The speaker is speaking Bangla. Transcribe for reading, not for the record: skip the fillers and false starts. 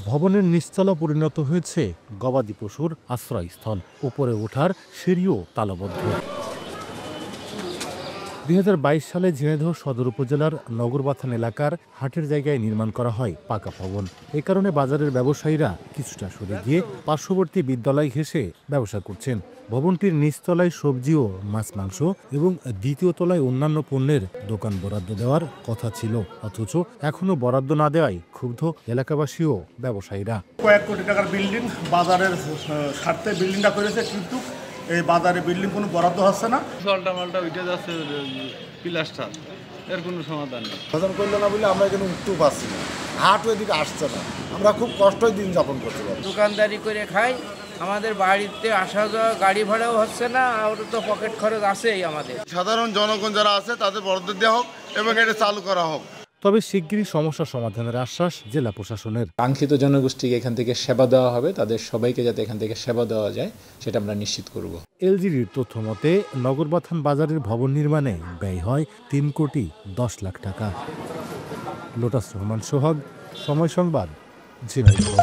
ভবনের নিচতলা পরিণত হয়েছে গবাদি পশুর আশ্রয়স্থল। উপরে ওঠার সিঁড়িও তালাবদ্ধ। ২০২২ সালে ঝিনাইদহ সদর উপজেলার নগরবাথান এলাকার হাটের জায়গায় নির্মাণ করা হয় পাকা ভবন। এ কারণে বাজারের ব্যবসায়ীরা কিছুটা সরে গিয়ে পার্শ্ববর্তী বিদ্যালয় ঘেঁষে ব্যবসা করছেন। ভবনটির নিচতলায় সবজি ও মাছ মাংস এবং দ্বিতীয় তলায় অন্যান্য পণ্যের দোকান বরাদ্দ দেওয়ার কথা ছিল, অথচ এখনো বরাদ্দ না দেওয়ায় ক্ষুব্ধ এলাকাবাসী ও ব্যবসায়ীরা। কয়েক কোটি টাকার বিল্ডিং বাজারের স্বার্থে বিল্ডিংটা করেছে, কিন্তু এই বাজারে বিল্ডিং কোনো বরাদ্দ হচ্ছে না। মালটা উঠে যাচ্ছে প্লাস্টার, এর কোনো সমাধান নেই। সমাধান করলো না বলে আমরা এখানে উঠতেও পারছি না, হাটও এদিকে আসছে না, আমরা খুব কষ্টই দিন যাপন করতে পারি। দোকানদারি করে খাই, আমাদের বাড়িতে আসা যাওয়া গাড়ি ভাড়াও হচ্ছে না, আর তো পকেট খরচ আছেই আমাদের। সাধারণ জনগণ যারা আছে তাদের বরাদ্দ দেওয়া হোক এবং এটা চালু করা হোক। তবে শিগগিরই সমস্যা সমাধানের আশ্বাস জেলা প্রশাসনের। কাঙ্ক্ষিত জনগোষ্ঠীকে এখান থেকে সেবা দেওয়া হবে, তাদের সবাইকে যাতে এখান থেকে সেবা দেওয়া যায় সেটা আমরা নিশ্চিত করব। এলজিডির তথ্য মতে নগরবাথান বাজারের ভবন নির্মাণে ব্যয় হয় ৩ কোটি ১০ লাখ টাকা। লোটাস রহমান সোহাগ, সময় সংবাদ, ঝিনাইদহ।